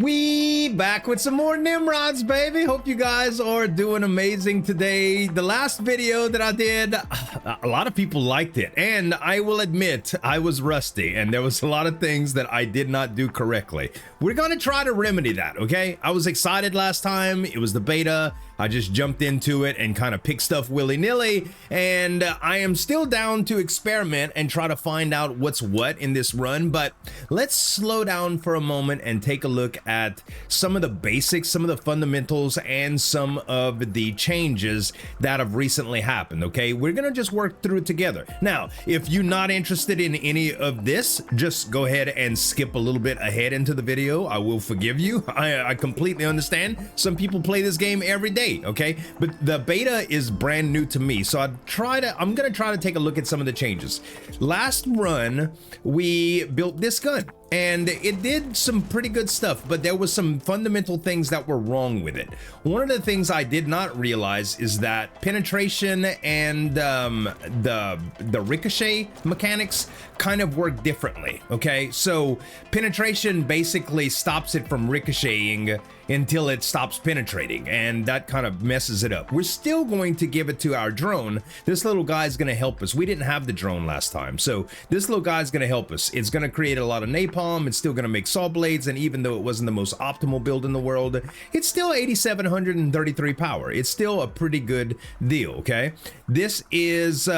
We back with some more Nimrods, baby. Hope you guys are doing amazing today. The last video that I did, a lot of people liked it, and I will admit I was rusty and there was a lot of things that I did not do correctly. We're gonna try to remedy that, okay? I was excited last time. It was the beta. I just jumped into it and kind of picked stuff willy-nilly, and I am still down to experiment and try to find out what's what in this run, but let's slow down for a moment and take a look at some of the basics, some of the fundamentals, and some of the changes that have recently happened, okay? We're gonna just work through it together. Now, if you're not interested in any of this, just go ahead and skip a little bit ahead into the video. I will forgive you. I completely understand. Some people play this game every day, okay? But the beta is brand new to me, so I'm gonna try to take a look at some of the changes. Last run, we built this gun, and it did some pretty good stuff, but there was some fundamental things that were wrong with it. One of the things I did not realize is that penetration and the ricochet mechanics kind of work differently, okay? So penetration basically stops it from ricocheting until it stops penetrating, and that kind of messes it up. We're still going to give it to our drone. This little guy's gonna help us. We didn't have the drone last time, so this little guy's gonna help us. It's gonna create a lot of napalm. It's still gonna make saw blades, and even though it wasn't the most optimal build in the world, it's still 8,733 power. It's still a pretty good deal, okay? This is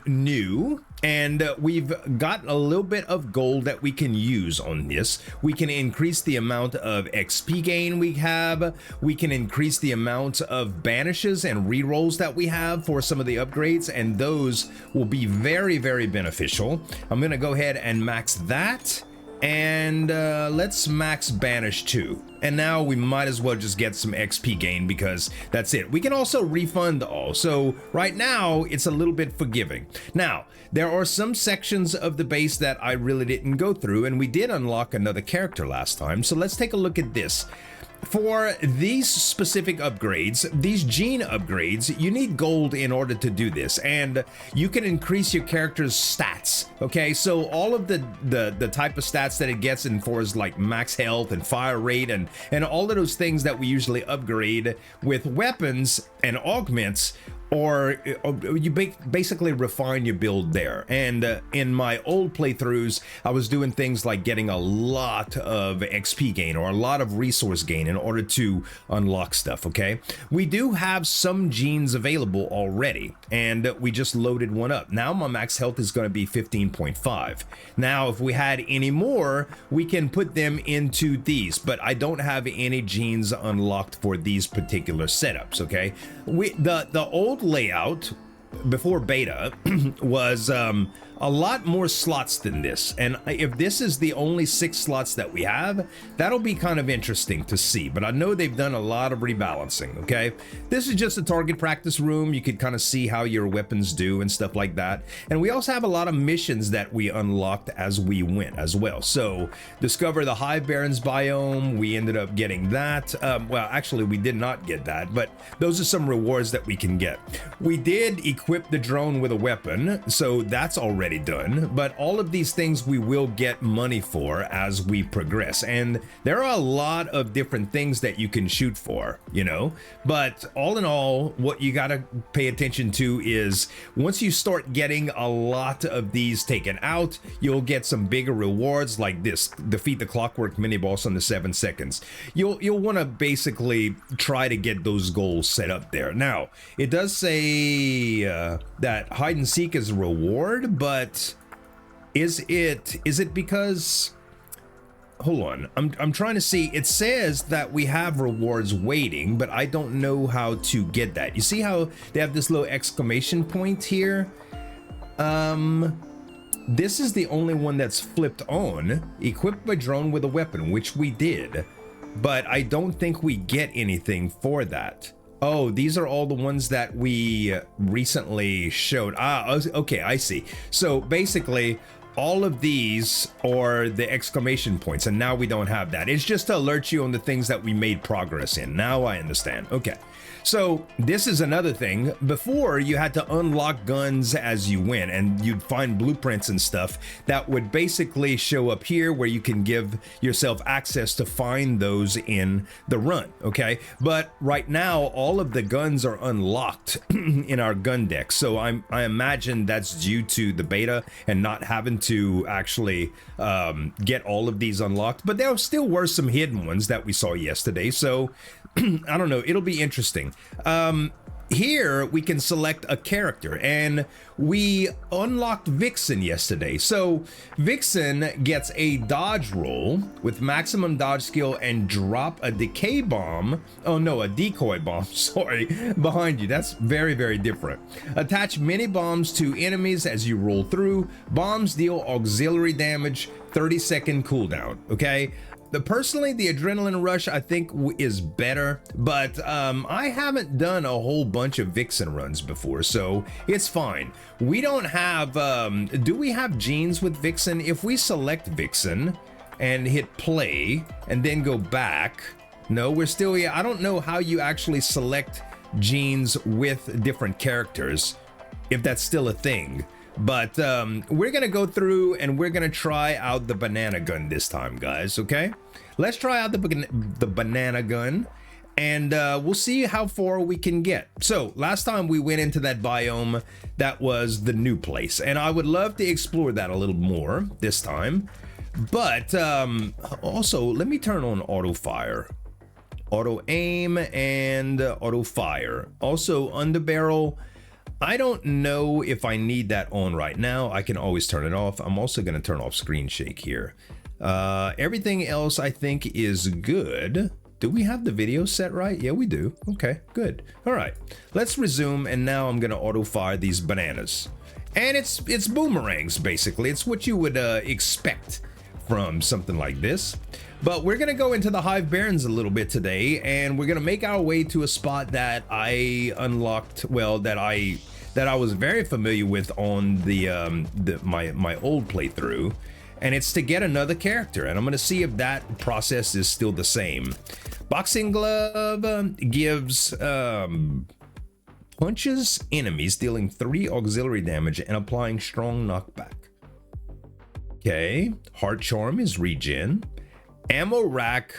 new, and we've got a little bit of gold that we can use on this. We can increase the amount of XP gain we have. We can increase the amount of banishes and rerolls that we have for some of the upgrades, and those will be very, very beneficial. I'm gonna go ahead and max that, and let's max banish too. And now we might as well just get some XP gain, because that's it. We can also refund all. So right now it's a little bit forgiving. Now, there are some sections of the base that I really didn't go through, and we did unlock another character last time. So let's take a look at this. For these specific upgrades, these gene upgrades, you need gold in order to do this, and you can increase your character's stats, okay? So all of the type of stats that it gets in for is like max health and fire rate and all of those things that we usually upgrade with weapons and augments, or you basically refine your build there. And in my old playthroughs, I was doing things like getting a lot of XP gain or a lot of resource gain in order to unlock stuff, okay? We do have some genes available already, and we just loaded one up. Now my max health is going to be 15.5. Now, if we had any more, we can put them into these, but I don't have any genes unlocked for these particular setups, okay? The old layout before beta was a lot more slots than this, and if this is the only 6 slots that we have, that'll be kind of interesting to see. But I know they've done a lot of rebalancing, okay? This is just a target practice room. You could kind of see how your weapons do and stuff like that, and we also have a lot of missions that we unlocked as we went as well. So discover the high Barrens biome, we ended up getting that. Well, actually we did not get that, but those are some rewards that we can get. We did equip the drone with a weapon, so that's already done, but all of these things we will get money for as we progress, and there are a lot of different things that you can shoot for, you know. But all in all, what you got to pay attention to is once you start getting a lot of these taken out, you'll get some bigger rewards like this: defeat the clockwork mini boss under 7 seconds. You'll want to basically try to get those goals set up there. Now, it does say that hide and seek is a reward, but is it because, hold on, I'm trying to see. It says that we have rewards waiting, but I don't know how to get that. You see how they have this little exclamation point here? This is the only one that's flipped on. Equipped my drone with a weapon, which we did, but I don't think we get anything for that. Oh, these are all the ones that we recently showed. Ah, okay, I see. So basically, all of these are the exclamation points, and now we don't have that. It's just to alert you on the things that we made progress in. Now I understand. Okay. So this is another thing. Before, you had to unlock guns as you went, and you'd find blueprints and stuff that would basically show up here where you can give yourself access to find those in the run, okay? But right now, all of the guns are unlocked in our gun deck. So I imagine that's due to the beta and not having to actually get all of these unlocked. But there still were some hidden ones that we saw yesterday. So I don't know, it'll be interesting. Here we can select a character, and we unlocked Vixen yesterday. So Vixen gets a dodge roll with maximum dodge skill and drop a decay bomb. Oh no, a decoy bomb, sorry, behind you. That's very, very different. Attach mini bombs to enemies as you roll through. Bombs deal auxiliary damage, 30-second cooldown, okay? Personally, the adrenaline rush I think is better, but I haven't done a whole bunch of Vixen runs before, so it's fine. We don't have, do we have genes with Vixen? If we select Vixen and hit play and then go back, no, we're still here. I don't know how you actually select genes with different characters, if that's still a thing. But we're gonna go through and we're gonna try out the banana gun this time, guys, okay? Let's try out the banana gun, and we'll see how far we can get. So last time we went into that biome, that was the new place, and I would love to explore that a little more this time. But also, let me turn on auto fire, auto aim, and auto fire. Also, underbarrel, I don't know if I need that on right now. I can always turn it off. I'm also going to turn off screen shake here. Everything else I think is good. Do we have the video set right? Yeah, we do. Okay, good. All right, let's resume. And now I'm going to auto fire these bananas. And it's boomerangs, basically. It's what you would expect from something like this. But we're gonna go into the Hive Barrens a little bit today, and we're gonna make our way to a spot that I unlocked, well, that I was very familiar with on my old playthrough, and it's to get another character, and I'm gonna see if that process is still the same. Boxing glove gives punches enemies, dealing 3 auxiliary damage and applying strong knockback. Okay, heart charm is regen. Ammo rack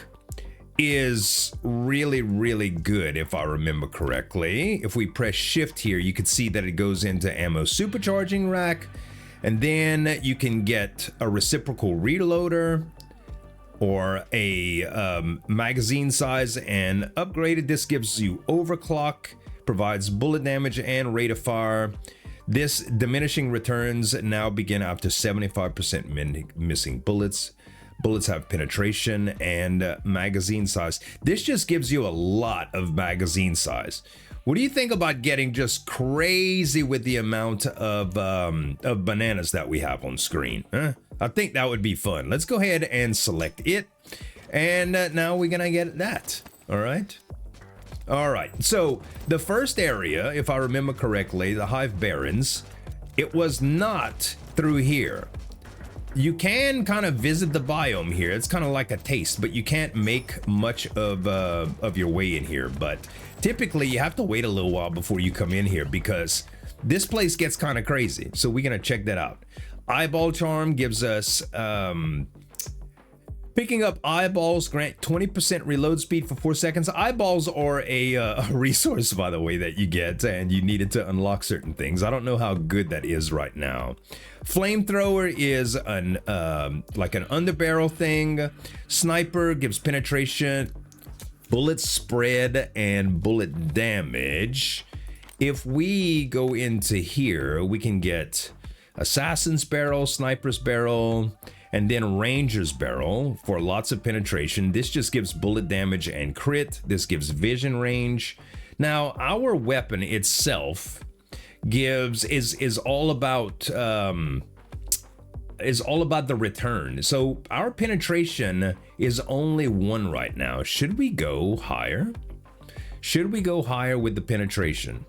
is really, really good, if I remember correctly. If we press shift here, you can see that it goes into ammo supercharging rack, and then you can get a reciprocal reloader or a magazine size and upgraded. This gives you overclock, provides bullet damage and rate of fire. This diminishing returns now begin after 75% missing bullets. Bullets have penetration and magazine size. This just gives you a lot of magazine size. What do you think about getting just crazy with the amount of bananas that we have on screen? Huh? I think that would be fun. Let's go ahead and select it. And now we're gonna get that. All right. All right. So the first area, if I remember correctly, the Hive Barrens, it was not through here. You can kind of visit the biome here. It's kind of like a taste, but you can't make much of your way in here. But typically you have to wait a little while before you come in here because this place gets kind of crazy. So we're gonna check that out. Eyeball charm gives us picking up eyeballs grant 20% reload speed for 4 seconds. Eyeballs are a resource, by the way, that you get, and you need it to unlock certain things. I don't know how good that is right now. Flamethrower is an like an underbarrel thing. Sniper gives penetration, bullet spread, and bullet damage. If we go into here, we can get assassin's barrel, sniper's barrel, and then ranger's barrel for lots of penetration. This just gives bullet damage and crit. This gives vision range. Now our weapon itself gives is all about the return. So our penetration is only 1 right now. Should we go higher? Should we go higher with the penetration?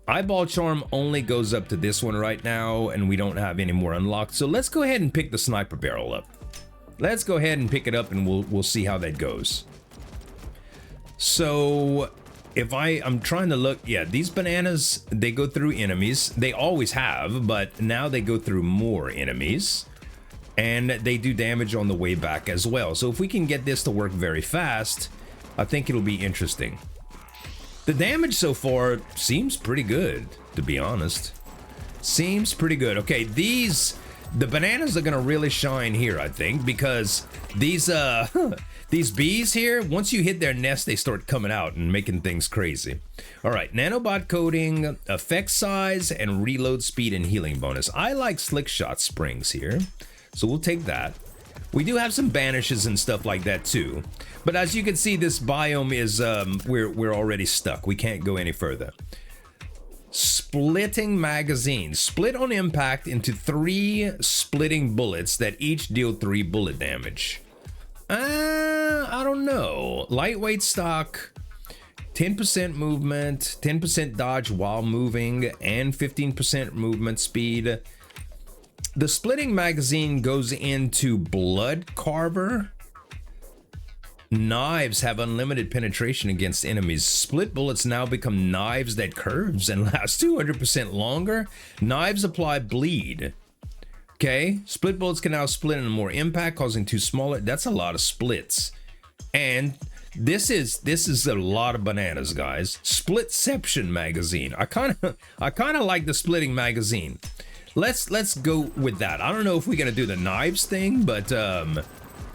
Eyeball charm only goes up to this one right now, and we don't have any more unlocked. So let's go ahead and pick the sniper barrel up. Let's go ahead and pick it up, and we'll see how that goes. So if I'm trying to look, yeah, these bananas, they go through enemies. They always have, but now they go through more enemies, and they do damage on the way back as well. So if we can get this to work very fast, I think it'll be interesting. The damage so far seems pretty good, to be honest. Seems pretty good. Okay, the bananas are gonna really shine here, I think, because these these bees here, once you hit their nest, they start coming out and making things crazy. All right, nanobot coating, effect size, and reload speed and healing bonus. I like slick shot springs here, so we'll take that. We do have some banishes and stuff like that too. But as you can see, this biome is, we're already stuck. We can't go any further. Splitting magazine. Split on impact into 3 splitting bullets that each deal 3 bullet damage. I don't know. Lightweight stock, 10% movement, 10% dodge while moving, and 15% movement speed. The splitting magazine goes into blood carver. Knives have unlimited penetration against enemies. Split bullets now become knives that curves and last 200% longer. Knives apply bleed. Okay, split bullets can now split into more impact, causing 2 smaller. That's a lot of splits. And this is a lot of bananas, guys. Splitception magazine. I kind of like the splitting magazine. Let's go with that. I don't know if we're gonna do the knives thing, but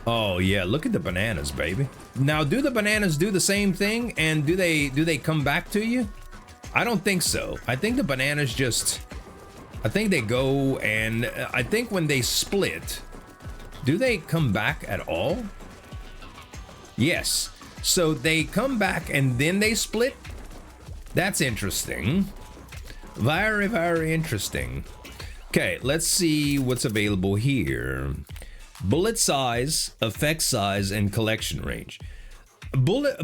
oh yeah, look at the bananas, baby. Now, do the bananas do the same thing, and do they come back to you? I don't think so. I think the bananas just, I think they go, and I think when they split, do they come back at all? Yes. So they come back and then they split? That's interesting. Very, very interesting. Okay, let's see what's available here. Bullet size, effect size, and collection range.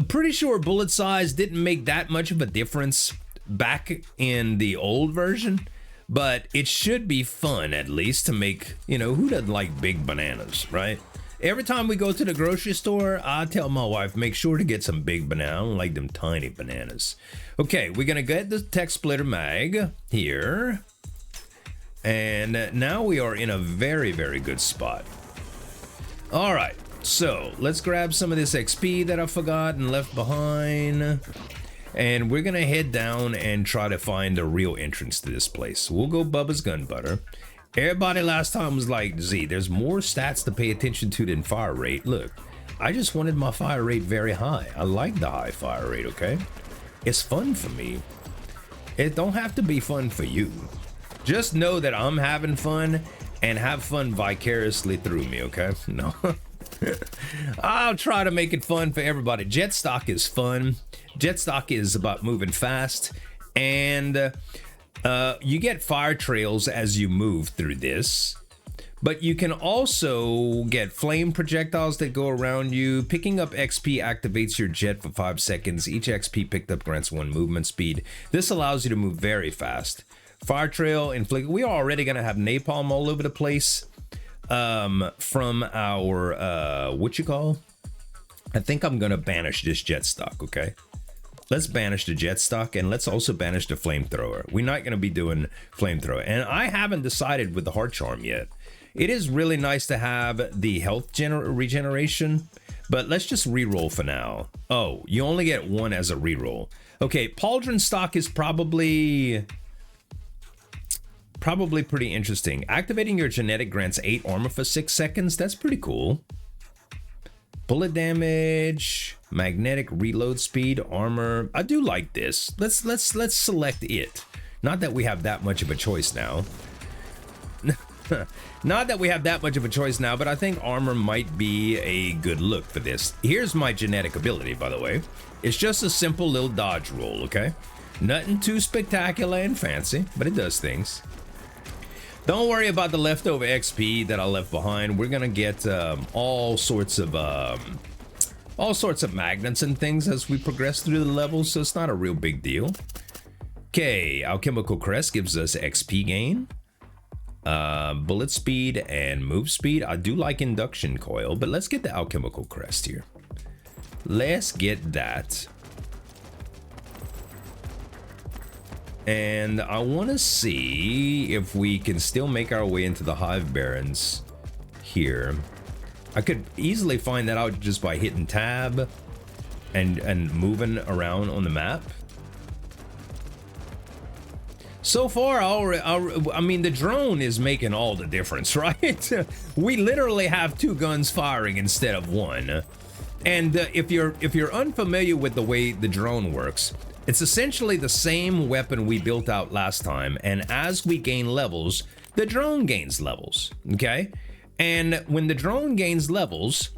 Pretty sure bullet size didn't make that much of a difference back in the old version, but it should be fun at least to make, you know, who doesn't like big bananas, right? Every time we go to the grocery store, I tell my wife, make sure to get some big bananas. I don't like them tiny bananas. Okay, we're gonna get the tech splitter mag here. And now we are in a very, very good spot. All right, so let's grab some of this XP that I forgot and left behind. And we're gonna head down and try to find a real entrance to this place. We'll go Bubba's Gun Butter. Everybody last time was like, Z, there's more stats to pay attention to than fire rate. Look, I just wanted my fire rate very high. I like the high fire rate, okay? It's fun for me. It don't have to be fun for you. Just know that I'm having fun and have fun vicariously through me, okay? No. I'll try to make it fun for everybody. Jet stock is fun. Jet stock is about moving fast, and you get fire trails as you move through this, but you can also get flame projectiles that go around you. Picking up XP activates your jet for 5 seconds. Each XP picked up grants 1 movement speed. This allows you to move very fast. Fire trail inflict. We are already gonna have napalm all over the place from our what you call. I think I'm gonna banish this jet stock. Okay, let's banish the jet stock, and let's also banish the flamethrower. We're not gonna be doing flamethrower, and I haven't decided with the heart charm yet. It is really nice to have the health regeneration, but let's just reroll for now. Oh, you only get 1 as a reroll. Okay, pauldron stock is probably pretty interesting. Activating your genetic grants 8 armor for 6 seconds. That's pretty cool. Bullet damage, magnetic reload speed, armor. I do like this. Let's select it. Not that we have that much of a choice now. Not that we have that much of a choice now, but I think armor might be a good look for this. Here's my genetic ability, by the way. It's just a simple little dodge roll, okay? Nothing too spectacular and fancy, but it does things. Don't worry about the leftover XP that I left behind. We're gonna get all sorts of magnets and things as we progress through the levels, so it's not a real big deal. Okay, alchemical crest gives us XP gain, bullet speed, and move speed. I do like induction coil, but let's get the alchemical crest here. Let's get that. And I want to see if we can still make our way into the hive barrens here. I could easily find that out just by hitting tab and moving around on the map. So far, I mean, the drone is making all the difference, right? We literally have 2 guns firing instead of 1. And if you're unfamiliar with the way the drone works, it's essentially the same weapon we built out last time, and as we gain levels, the drone gains levels, okay? And when the drone gains levels,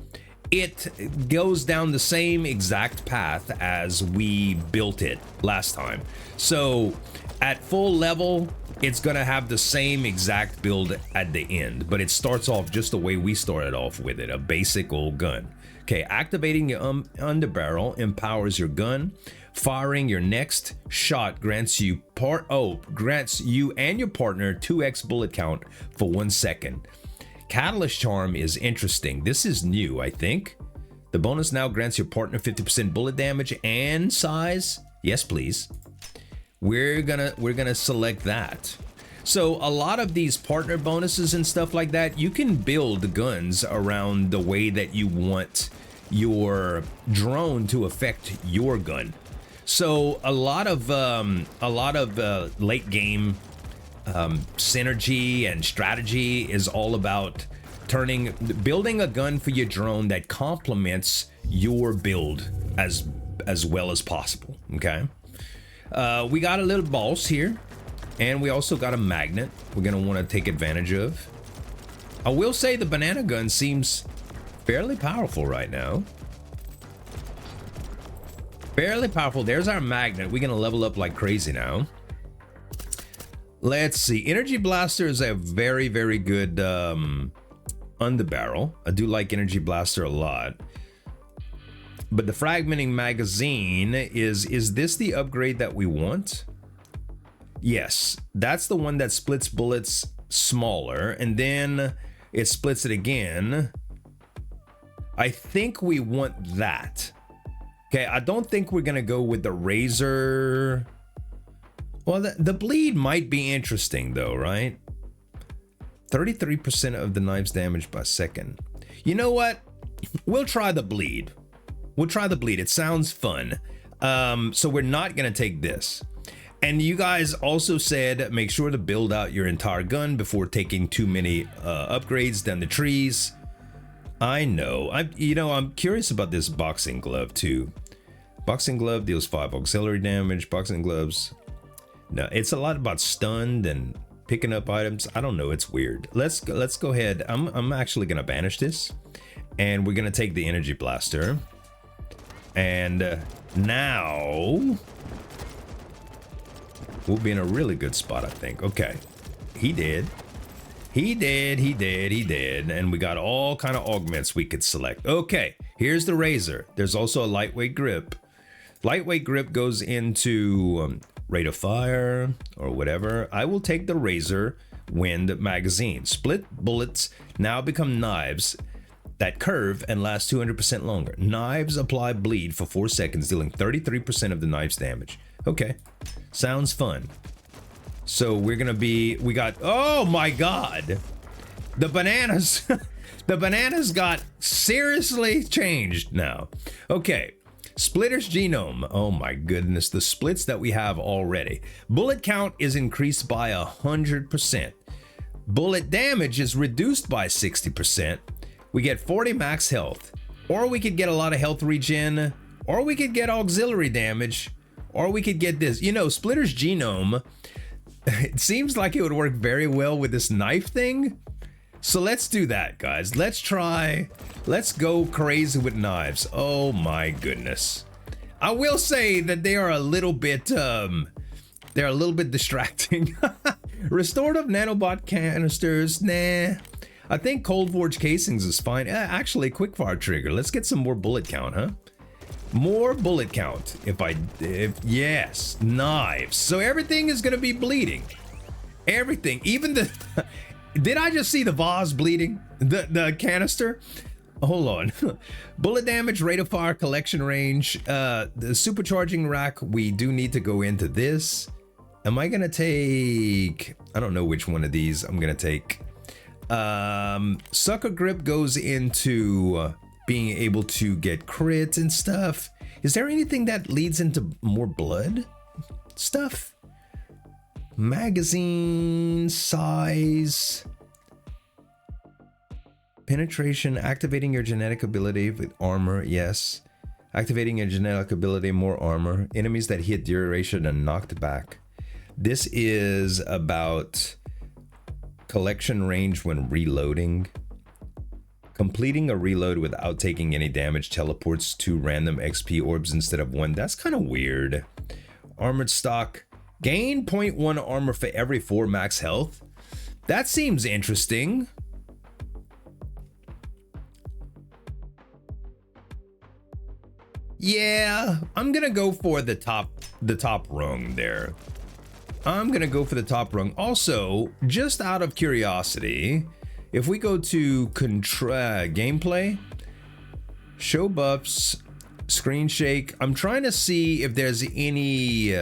it goes down the same exact path as we built it last time. So at full level, it's gonna have the same exact build at the end, but it starts off just the way we started off with it, a basic old gun. Okay, activating your underbarrel empowers your gun. Firing your next shot grants you and your partner 2x bullet count for 1 second. Catalyst charm is interesting. This is new, I think. The bonus now grants your partner 50% bullet damage and size. Yes, please. We're gonna select that. So a lot of these partner bonuses and stuff like that, you can build guns around the way that you want your drone to affect your gun. So a lot of late game synergy and strategy is all about building a gun for your drone that complements your build as well as possible. Okay, we got a little boss here, and we also got a magnet we're gonna want to take advantage of. I will say the banana gun seems fairly powerful right now. Fairly powerful. There's our magnet. We're gonna level up like crazy now. Let's see. Energy blaster is a very, very good underbarrel. I do like energy blaster a lot. But the fragmenting magazine is this the upgrade that we want? Yes, that's the one that splits bullets smaller, and then it splits it again. I think we want that. Okay, I don't think we're gonna go with the razor. Well, the bleed might be interesting though, right? 33% of the knife's damage per second. You know what? We'll try the bleed. We'll try the bleed. It sounds fun. So we're not gonna take this. And you guys also said make sure to build out your entire gun before taking too many upgrades down the trees. I know. I'm curious about this boxing glove too. Boxing glove deals 5 auxiliary damage. Boxing gloves. No, it's a lot about stunned and picking up items. I don't know. It's weird. Let's go ahead. I'm actually gonna banish this, and we're gonna take the energy blaster. And now we'll be in a really good spot, I think. Okay, he did. And we got all kind of augments we could select. Okay, here's the razor. There's also a lightweight grip. Lightweight grip goes into rate of fire or whatever. I will take the razor wind magazine. Split bullets now become knives that curve and last 200% longer. Knives apply bleed for 4 seconds, dealing 33% of the knife's damage. Okay, sounds fun. So we got, oh my God, the bananas, the bananas got seriously changed now. Okay, splitter's genome. Oh my goodness, the splits that we have already. Bullet count is increased by 100%. Bullet damage is reduced by 60%. We get 40 max health, or we could get a lot of health regen, or we could get auxiliary damage, or we could get this. You know, splitter's genome, it seems like it would work very well with this knife thing. So let's do that, guys. Let's go crazy with knives. Oh my goodness. I will say that they are a little bit distracting. Restorative nanobot canisters, nah. I think cold forge casings is fine. Actually, quickfire trigger. Let's get some more bullet count, huh? More bullet count. Yes, knives. So everything is gonna be bleeding. Everything, even the, did I just see the vase bleeding? The canister? Hold on. Bullet damage, rate of fire, collection range, the supercharging rack. We do need to go into this. Am I gonna take, I don't know which one of these I'm gonna take. Sucker grip goes into being able to get crits and stuff. Is there anything that leads into more blood stuff? Magazine size, penetration, activating your genetic ability with armor. Yes, activating your genetic ability, more armor. Enemies that hit duration and knocked back. This is about collection range when reloading. Completing a reload without taking any damage teleports 2 random XP orbs instead of 1. That's kind of weird. Armored stock. Gain 0.1 armor for every 4 max health. That seems interesting. Yeah, I'm gonna go for the top rung there. I'm gonna go for the top rung. Also, just out of curiosity, if we go to gameplay, show buffs, screen shake, I'm trying to see if there's any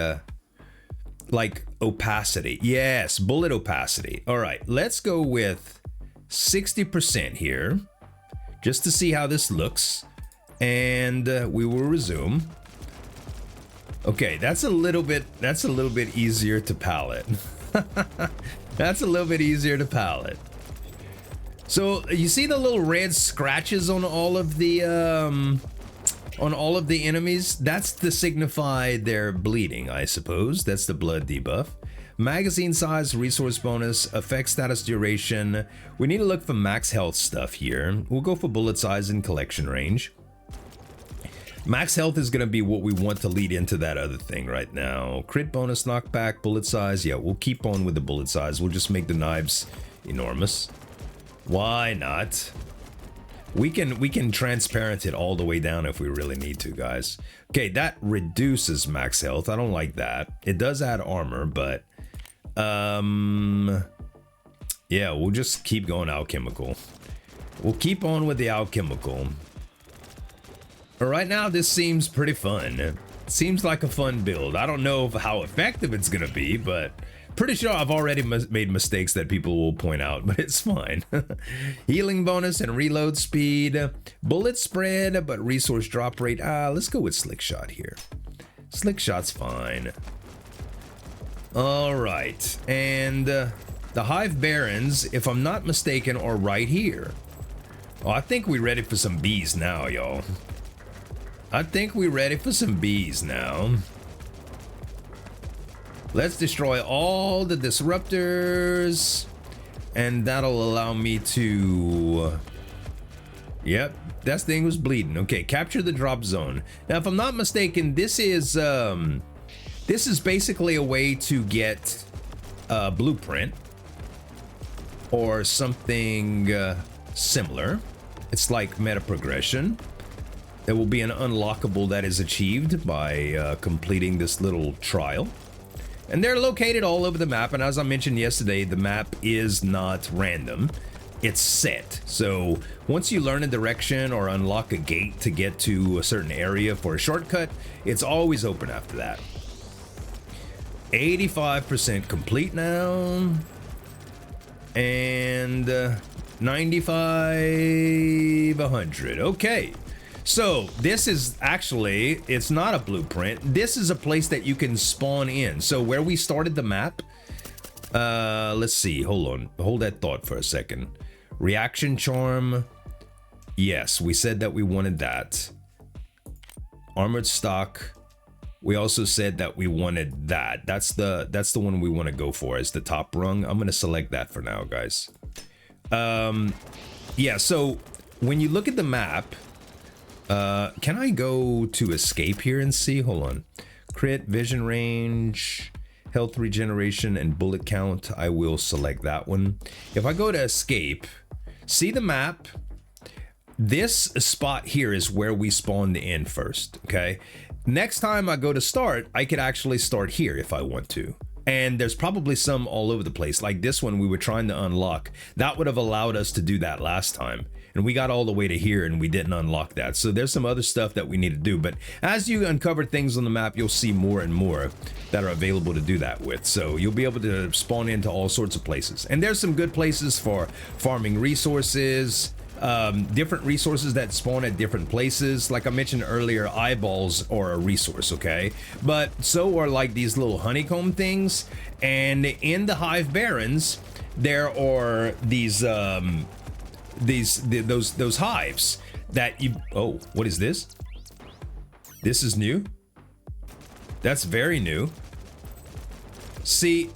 like opacity. Yes, bullet opacity. All right, let's go with 60% here just to see how this looks, and we will resume. Okay, that's a little bit easier to palette. That's a little bit easier to palette. So you see the little red scratches on all of the enemies? That's to signify they're bleeding, I suppose. That's the blood debuff. Magazine size, resource bonus, effect status duration. We need to look for max health stuff here. We'll go for bullet size and collection range. Max health is gonna be what we want to lead into that other thing right now. Crit bonus, knockback, bullet size. Yeah, we'll keep on with the bullet size. We'll just make the knives enormous. Why not? We can transparent it all the way down if we really need to, guys. Okay, that reduces max health. I don't like that. It does add armor, but yeah, we'll just keep going alchemical. We'll keep on with the alchemical. But right now, this seems pretty fun. It seems like a fun build. I don't know how effective it's gonna be, but pretty sure I've already made mistakes that people will point out, but it's fine. Healing bonus and reload speed. Bullet spread, but resource drop rate. Let's go with slick shot here. Slick shot's fine. All right, and the hive barrens, if I'm not mistaken, are right here. Oh, I think we're ready for some bees now, y'all. I think we're ready for some bees now. Let's destroy all the disruptors, and that'll allow me to... Yep, that thing was bleeding. Okay, capture the drop zone. Now, if I'm not mistaken, this is basically a way to get a blueprint or something similar. It's like meta progression. There will be an unlockable that is achieved by completing this little trial. And they're located all over the map, and as I mentioned yesterday, the map is not random. It's set. So once you learn a direction or unlock a gate to get to a certain area for a shortcut, it's always open after that. 85% complete now. And 95, 100. Okay. So this is actually, it's not a blueprint. This is a place that you can spawn in. So where we started the map, let's see, hold that thought for a second. Reaction charm. Yes, we said that we wanted that. Armored stock. We also said that we wanted that. That's the one we want to go for as the top rung. I'm going to select that for now, guys. Yeah, so when you look at the map, can I go to escape here and see? Hold on. Crit, vision range, health regeneration, and bullet count. I will select that one. If I go to escape, see the map. this spot here is where we spawned in first, okay? Next time I go to start, I could actually start here if I want to. And there's probably some all over the place, like this one we were trying to unlock. That would have allowed us to do that last time. And we got all the way to here and we didn't unlock that. So there's some other stuff that we need to do. But as you uncover things on the map, you'll see more and more that are available to do that with. So you'll be able to spawn into all sorts of places. And there's some good places for farming resources, different resources that spawn at different places. Like I mentioned earlier, eyeballs are a resource, okay? But so are like these little honeycomb things. And in the hive barrens, there are these those hives that you, oh, what is this? This is new. That's very new. See,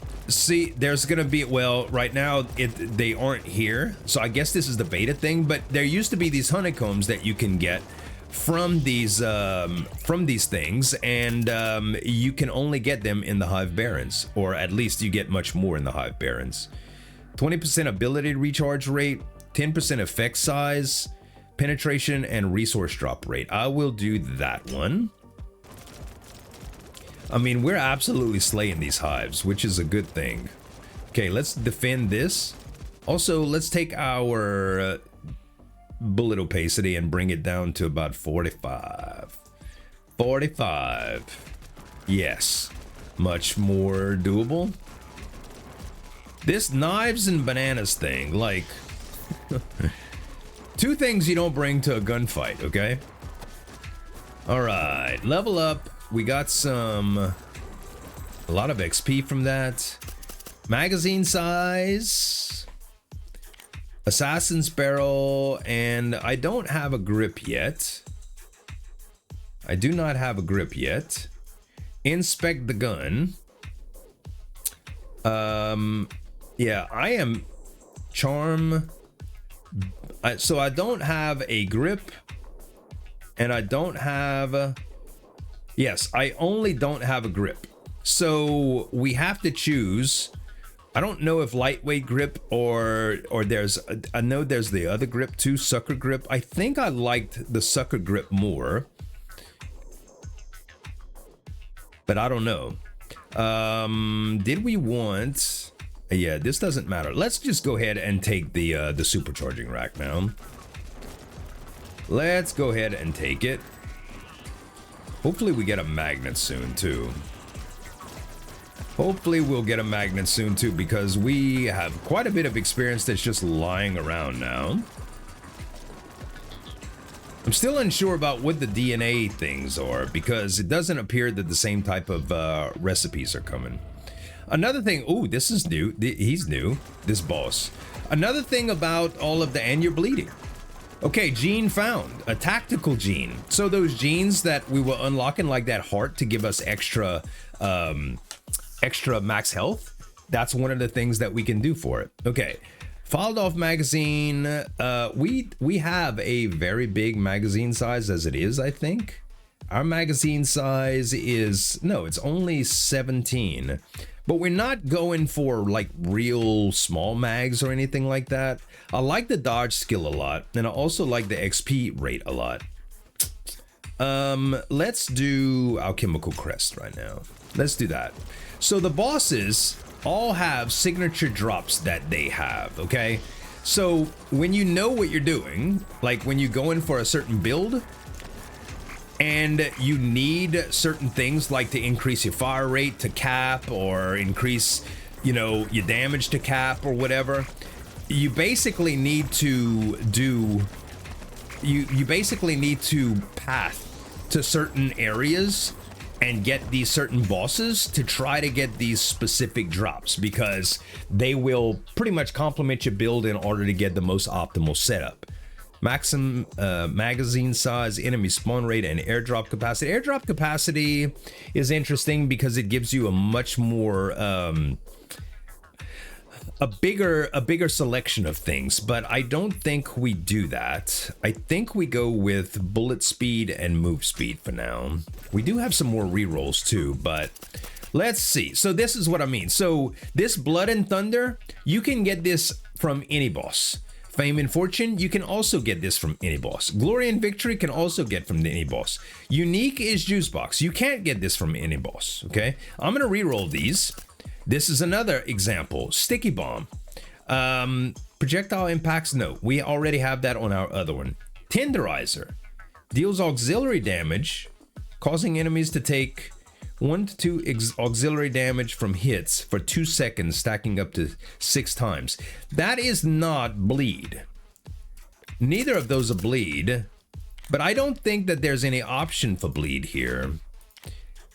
there's gonna be, well, right now they aren't here, so I guess this is the beta thing. But there used to be these honeycombs that you can get from these things, and you can only get them in the hive barrens, or at least you get much more in the hive barrens. 20% ability recharge rate, 10% effect size, penetration, and resource drop rate. I will do that one. I mean, we're absolutely slaying these hives, which is a good thing. Okay, let's defend this. Also, let's take our bullet opacity and bring it down to about 45. 45. Yes, much more doable. This knives and bananas thing, like, two things you don't bring to a gunfight, okay? All right, level up. We got a lot of XP from that. Magazine size, assassin's barrel, and I don't have a grip yet. I do not have a grip yet. Inspect the gun. Yeah, I am charm. So I don't have a grip, and I don't have. Yes, I only don't have a grip. So we have to choose. I don't know if lightweight grip or there's, I know there's the other grip too, sucker grip. I think I liked the sucker grip more, but I don't know. Did we want, yeah, this doesn't matter. Let's just go ahead and take the supercharging rack now. Let's go ahead and take it. Hopefully we get a magnet soon too. Hopefully we'll get a magnet soon too, because we have quite a bit of experience that's just lying around now. I'm still unsure about what the DNA things are, because it doesn't appear that the same type of recipes are coming. Another thing, oh, this is new. He's new, this boss. Another thing about all of the, and you're bleeding. Okay, gene found, a tactical gene. So those genes that we were unlocking, like that heart to give us extra max health, that's one of the things that we can do for it. Okay, filed off magazine. We have a very big magazine size as it is, I think. Our magazine size is, no, it's only 17. But we're not going for like real small mags or anything like that. I like the dodge skill a lot, and I also like the XP rate a lot. Let's do alchemical crest right now. Let's do that. So the bosses all have signature drops that they have, okay? So when you know what you're doing, like when you go in for a certain build, and you need certain things like to increase your fire rate to cap, or increase, you know, your damage to cap or whatever, you basically need to do, you basically need to path to certain areas and get these certain bosses to try to get these specific drops, because they will pretty much complement your build in order to get the most optimal setup. Maximum magazine size, enemy spawn rate, and airdrop capacity. Airdrop capacity is interesting because it gives you a much more a bigger selection of things, but I don't think we do that. I think we go with bullet speed and move speed for now. We do have some more rerolls too, but let's see. So this is what I mean. So this Blood and Thunder, you can get this from any boss. Fame and Fortune, you can also get this from any boss. Glory and Victory can also get from any boss. Unique is Juice Box. You can't get this from any boss, okay? I'm gonna re-roll these. This is another example. Sticky Bomb. Projectile impacts, no. We already have that on our other one. Tenderizer. Deals auxiliary damage, causing enemies to take 1 to 2 auxiliary damage from hits for 2 seconds, stacking up to 6 times. That is not bleed. Neither of those are bleed, but I don't think that there's any option for bleed here.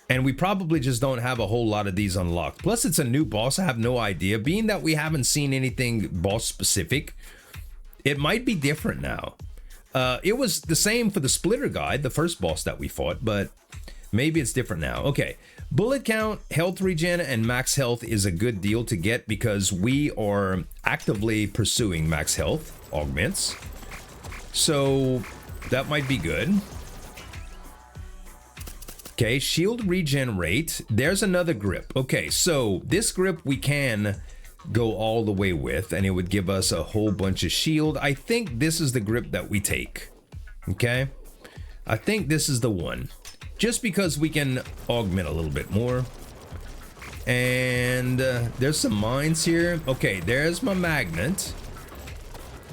And we probably just don't have a whole lot of these unlocked. Plus, it's a new boss. I have no idea. Being that we haven't seen anything boss specific, it might be different now. It was the same for the Splitter Guide, the first boss that we fought, but maybe it's different now. Okay, bullet count, health regen, and max health is a good deal to get because we are actively pursuing max health augments. So that might be good. Okay, shield regen rate. There's another grip. Okay, so this grip we can go all the way with, and it would give us a whole bunch of shield. I think this is the grip that we take. Okay, I think this is the one. Just because we can augment a little bit more. And there's some mines here. Okay, there's my magnet.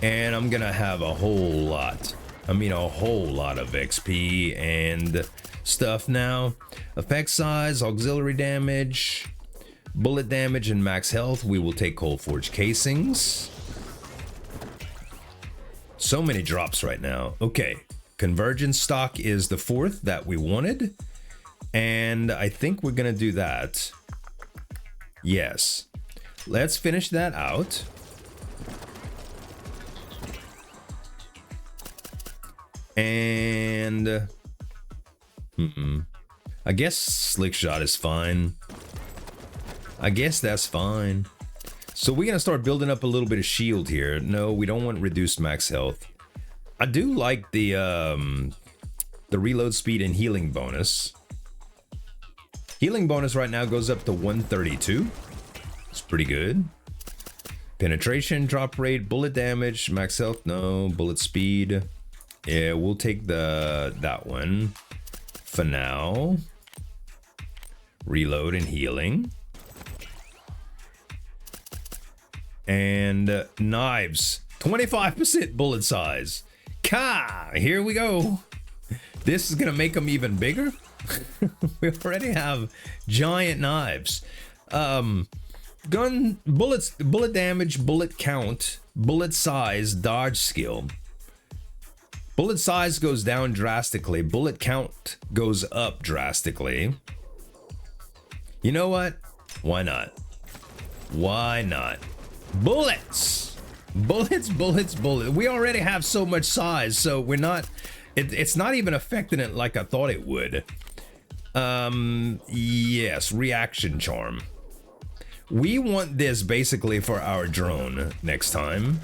And I'm gonna have a whole lot. I mean, a whole lot of XP and stuff now. Effect size, auxiliary damage, bullet damage, and max health. We will take cold forge casings. So many drops right now. Okay, convergence stock is the 4th that we wanted, and I think we're gonna do that. Yes, let's finish that out. And I guess slick shot is fine. I guess that's fine. So we're gonna start building up a little bit of shield here. No, we don't want reduced max health. I do like the reload speed and healing bonus. Healing bonus right now goes up to 132. It's pretty good. Penetration, drop rate, bullet damage, max health, no, bullet speed. Yeah, we'll take that one for now. Reload and healing. And knives, 25% bullet size. Here we go. This is gonna make them even bigger. We already have giant knives. Gun bullets, bullet damage, bullet count, bullet size, dodge skill. Bullet size goes down drastically. Bullet count goes up drastically. You know what? Why not? Why not? Bullets! Bullets, bullets, bullets. We already have so much size, so we're not... It's not even affecting it like I thought it would. Yes, reaction charm. We want this basically for our drone next time.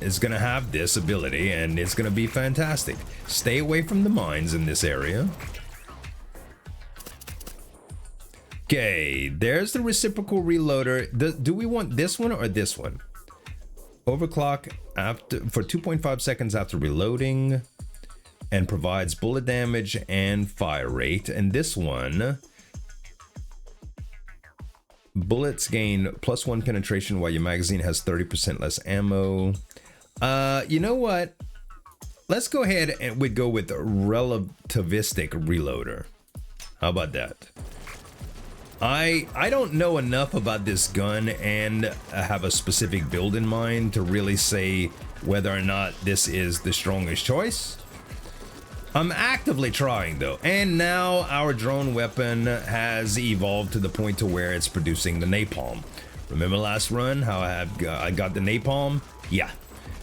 It's gonna have this ability and it's gonna be fantastic. Stay away from the mines in this area. Okay, there's the reciprocal reloader. Do we want this one or this one? Overclock after for 2.5 seconds after reloading and provides bullet damage and fire rate. And this one, bullets gain +1 penetration while your magazine has 30% less ammo. You know what? Let's go ahead and we'd go with relativistic reloader. How about that? I don't know enough about this gun and have a specific build in mind to really say whether or not this is the strongest choice. I'm actively trying though, and now our drone weapon has evolved to the point to where it's producing the napalm. Remember last run how I got the napalm? Yeah.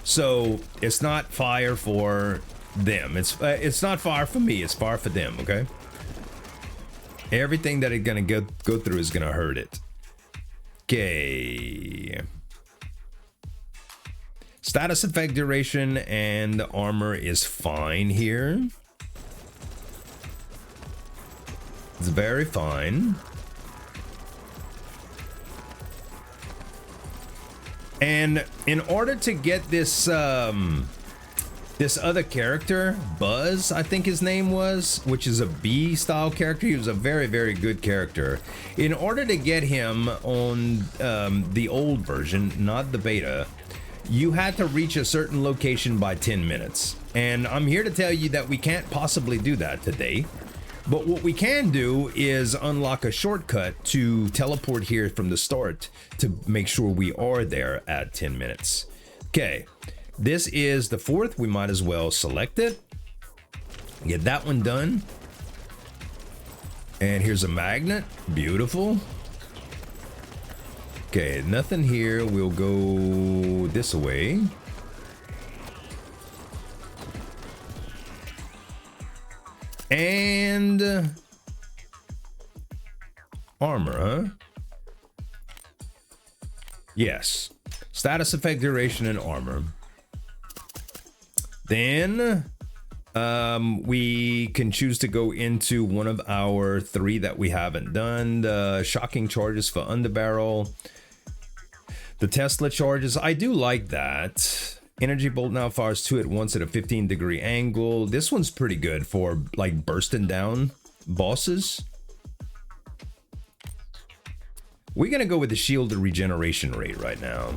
So it's not fire for them. It's not fire for me. It's fire for them. Okay. Everything that it's gonna go through is gonna hurt it. Okay. Status effect duration and armor is fine here. It's very fine. And in order to get this this other character, Buzz, I think his name was, which is a B style character. He was a very, very good character. In order to get him on the old version, not the beta, you had to reach a certain location by 10 minutes. And I'm here to tell you that we can't possibly do that today. But what we can do is unlock a shortcut to teleport here from the start to make sure we are there at 10 minutes. Okay, this is the fourth. We might as well select it. Get that one done. And here's a magnet. Beautiful. Okay, nothing here. We'll go this way. And armor, huh? Yes. Status effect, duration, and armor. Then we can choose to go into one of our 3 that we haven't done. The shocking charges for underbarrel. The Tesla charges. I do like that. Energy bolt now fires 2 at once at a 15-degree angle. This one's pretty good for like bursting down bosses. We're gonna go with the shield regeneration rate right now.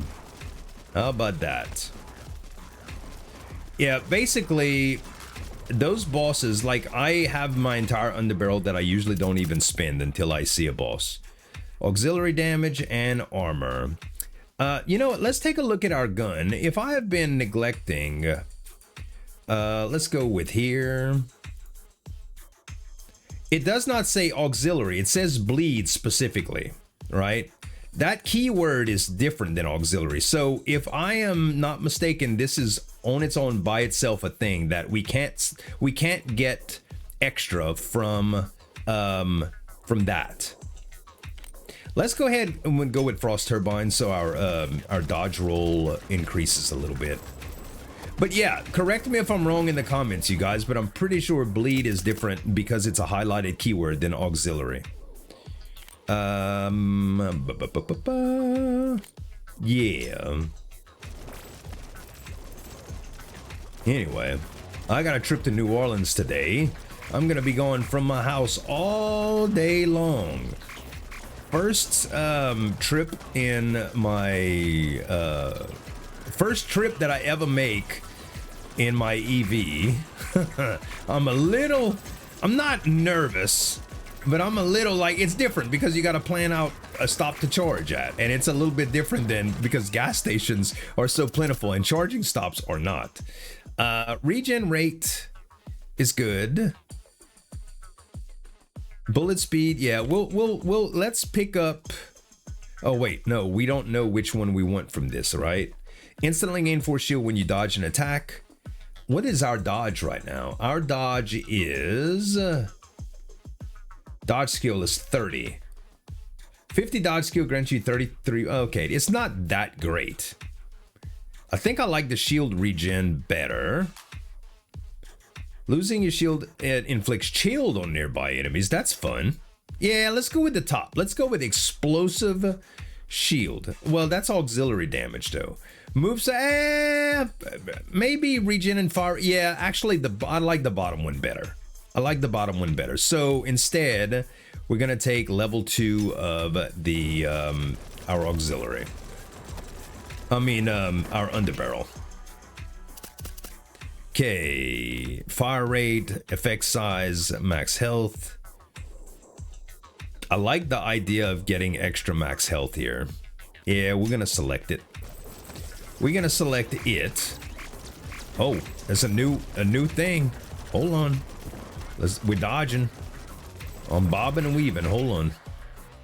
How about that? Yeah, basically those bosses, like I have my entire underbarrel that I usually don't even spend until I see a boss. Auxiliary damage and armor. You know what? Let's take a look at our gun. If I have been neglecting, let's go with here. It does not say auxiliary. It says bleed specifically, right? That keyword is different than auxiliary. So if I am not mistaken, this is on its own by itself a thing that we can't get extra from that. Let's go ahead and go with frost turbine so our dodge roll increases a little bit. But yeah, correct me if I'm wrong in the comments, you guys, but I'm pretty sure bleed is different because it's a highlighted keyword than auxiliary. Yeah. Anyway, I got a trip to New Orleans today. I'm gonna be going from my house all day long. First trip in my first trip that I ever make in my EV. I'm not nervous, but I'm a little like, it's different because you got to plan out a stop to charge at, and it's a little bit different than because gas stations are so plentiful and charging stops are not. Regen rate is good. Bullet speed, yeah, we'll let's pick up. Oh wait, no, we don't know which one we want from this, right? Instantly gain force shield when you dodge an attack. What is our dodge right now? Our dodge is dodge skill is 30. 50 dodge skill grants you 33. Okay, it's not that great. I think I like the shield regen better. Losing your shield, it inflicts chill on nearby enemies. That's fun. Yeah, let's go with the top. Let's go with explosive shield. Well, that's auxiliary damage though. Moves, maybe regen and fire. Yeah, actually, I like the bottom one better. I like the bottom one better. So instead, we're gonna take level 2 of the our auxiliary. I mean, our underbarrel. Okay, fire rate, effect size, max health. I like the idea of getting extra max health here. Yeah, we're gonna select it. We're gonna select it. Oh, there's a new thing. Hold on. We're dodging. I'm bobbing and weaving. Hold on.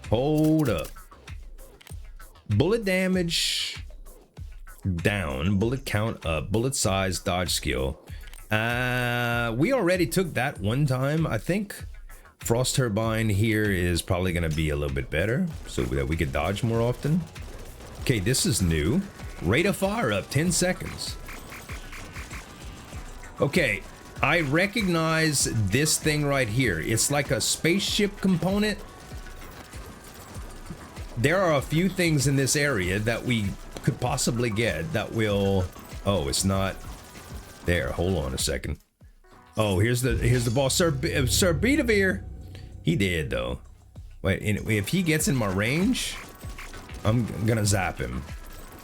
Hold up. Bullet damage down, bullet count up, bullet size, dodge skill. We already took that one time. I think frost turbine here is probably going to be a little bit better so that we could dodge more often. Okay, this is new. Rate of fire up 10 seconds. Okay, I recognize this thing right here. It's like a spaceship component. There are a few things in this area that we could possibly get that will... Oh, it's not there. Hold on a second. Oh, here's the boss, Sir Bedivere. He did though. Wait, if he gets in my range, I'm gonna zap him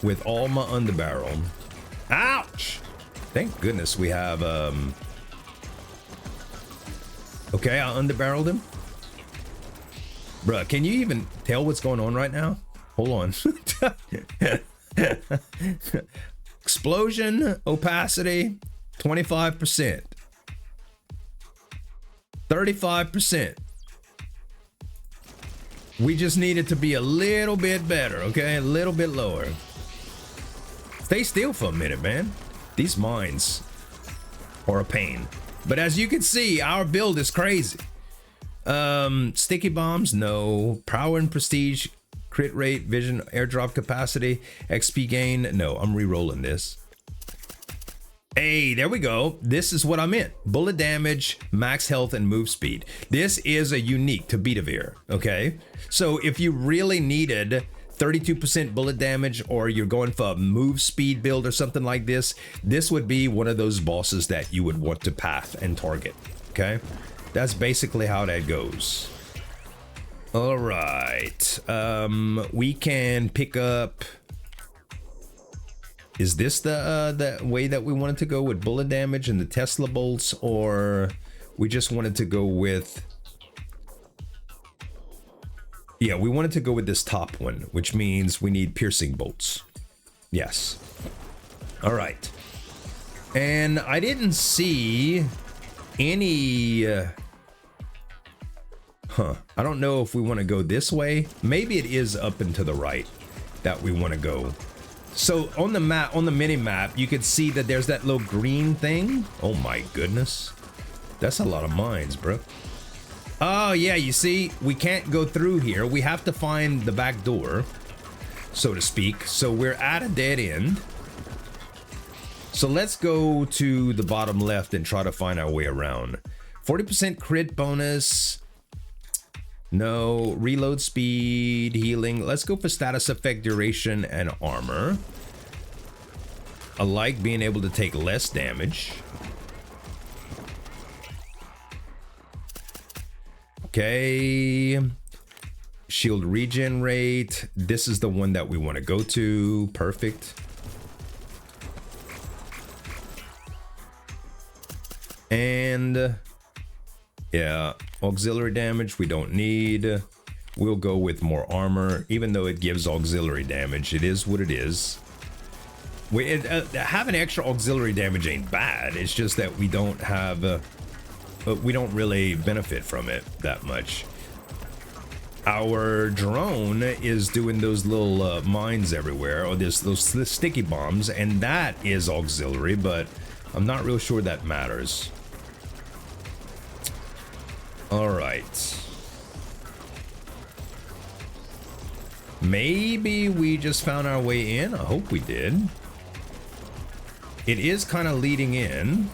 with all my underbarrel. Ouch! Thank goodness we have okay, I underbarreled him. Bruh, can you even tell what's going on right now? Hold on. Explosion, opacity, 25%. 35%. We just need it to be a little bit better, okay? A little bit lower. Stay still for a minute, man. These mines are a pain. But as you can see, our build is crazy. Sticky bombs, no. Power and prestige, crit rate, vision, airdrop capacity, XP gain. No, I'm re-rolling this. Hey, there we go. This is what I meant. Bullet damage, max health, and move speed. This is a unique to Bedivere, okay? So if you really needed 32% bullet damage, or you're going for a move speed build or something like this, this would be one of those bosses that you would want to path and target, okay? That's basically how that goes. All right. We can pick up... Is this the way that we wanted to go with bullet damage and the Tesla bolts, or we just wanted to go with... Yeah, we wanted to go with this top one, which means we need piercing bolts. Yes. All right. And I didn't see any... I don't know if we want to go this way. Maybe it is up and to the right that we want to go. So on the map, on the mini map, you can see that there's that little green thing. Oh my goodness. That's a lot of mines, bro. Oh yeah, you see, we can't go through here. We have to find the back door, so to speak. So we're at a dead end. So let's go to the bottom left and try to find our way around. 40% crit bonus. No, reload speed, healing. Let's go for status effect, duration, and armor. I like being able to take less damage. Okay. Shield regen rate. This is the one that we want to go to. Perfect. And yeah, auxiliary damage we don't need. We'll go with more armor, even though it gives auxiliary damage. It is what it is. Having extra auxiliary damage ain't bad. It's just that we don't have, we don't really benefit from it that much. Our drone is doing those little mines everywhere, or those sticky bombs, and that is auxiliary, but I'm not real sure that matters. All right. Maybe we just found our way in. I hope we did. It is kind of leading in.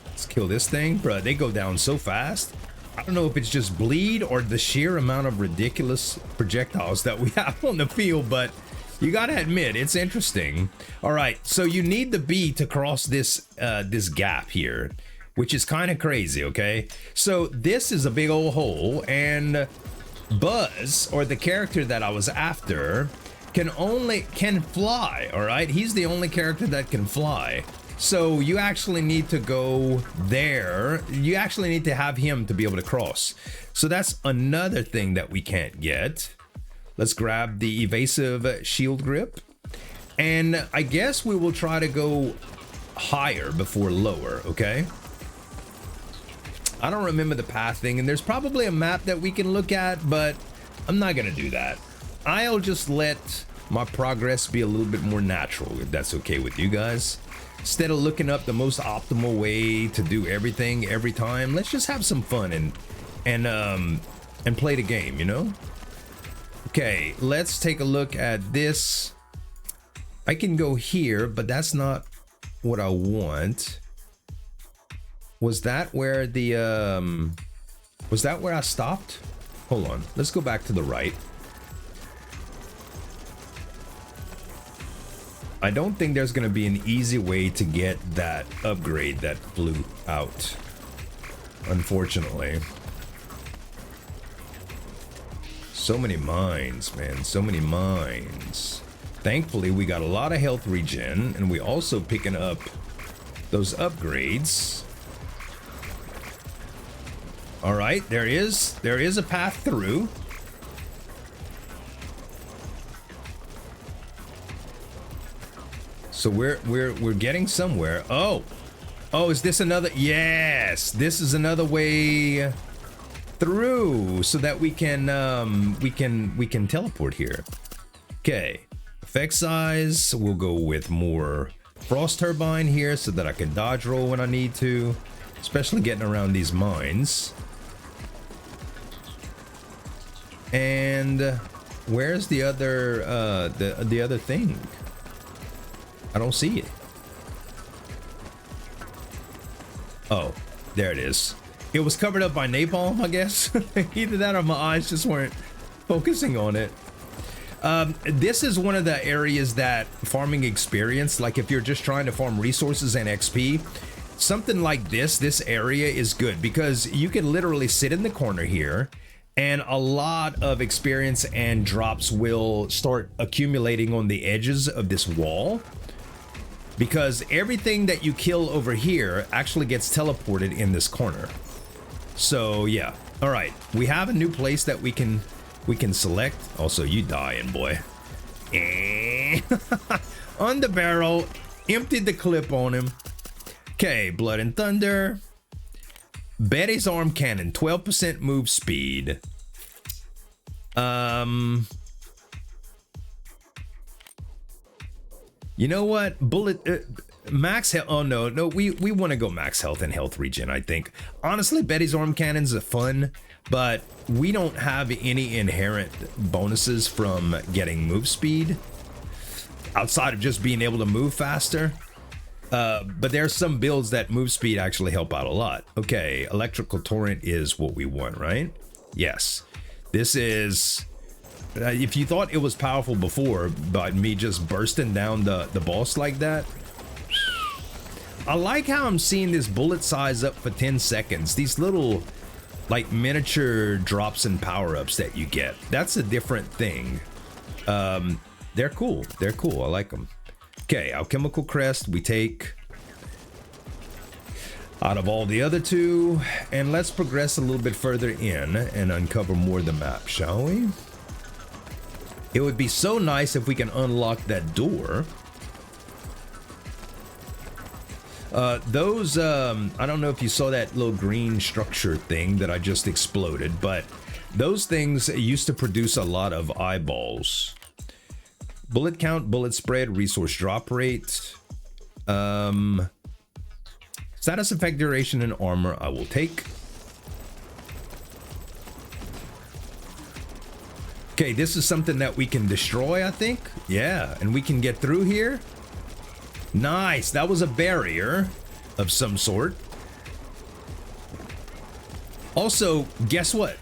Let's kill this thing. Bruh, they go down so fast. I don't know if it's just bleed or the sheer amount of ridiculous projectiles that we have on the field, but you gotta admit, it's interesting. All right, so you need the bee to cross this this gap here, which is kind of crazy, okay? So this is a big old hole, and Buzz, or the character that I was after, can fly, all right? He's the only character that can fly. So you actually need to go there. You actually need to have him to be able to cross. So that's another thing that we can't get. Let's grab the evasive shield grip. And I guess we will try to go higher before lower, okay? I don't remember the path thing, and there's probably a map that we can look at, but I'm not gonna do that. I'll just let my progress be a little bit more natural, if that's okay with you guys. Instead of looking up the most optimal way to do everything every time, let's just have some fun and play the game, you know? Okay, let's take a look at this. I can go here, but that's not what I want. Was that where the was that where I stopped? Hold on, let's go back to the right. I don't think there's gonna be an easy way to get that upgrade that flew out, unfortunately. So many mines, man, so many mines. Thankfully, we got a lot of health regen, and we also picking up those upgrades. All right, there is a path through. So we're getting somewhere. Oh, is this another? Yes, this is another way through, so that we can teleport here. Okay, effect size. We'll go with more frost turbine here, so that I can dodge roll when I need to, especially getting around these mines. And where's the other the other thing? I don't see it. Oh, there it is. It was covered up by napalm, I guess. Either that or my eyes just weren't focusing on it. This is one of the areas that farming experience, like if you're just trying to farm resources and XP, something like this area is good because you can literally sit in the corner here and a lot of experience and drops will start accumulating on the edges of this wall, because everything that you kill over here actually gets teleported in this corner. So yeah, all right, we have a new place that we can select. Also, you dying, boy. On the barrel, emptied the clip on him. Okay, blood and thunder. Betty's arm cannon, 12% move speed. You know what? Bullet max health. Oh no, we want to go max health and health regen, I think. Honestly, Betty's arm cannons are fun, but we don't have any inherent bonuses from getting move speed outside of just being able to move faster. But there's some builds that move speed actually help out a lot. Okay, electrical torrent is what we want, right? Yes. This is... if you thought it was powerful before, by me just bursting down the boss like that. I like how I'm seeing this bullet size up for 10 seconds. These little, like, miniature drops and power-ups that you get. That's a different thing. They're cool. They're cool. I like them. Okay, alchemical crest we take out of all the other two, and let's progress a little bit further in and uncover more of the map, shall we? It would be so nice if we can unlock that door. I don't know if you saw that little green structure thing that I just exploded, but those things used to produce a lot of eyeballs. Bullet count, bullet spread, resource drop rate. Status effect duration and armor I will take. Okay, this is something that we can destroy, I think. Yeah, and we can get through here. Nice, that was a barrier of some sort. Also, guess what?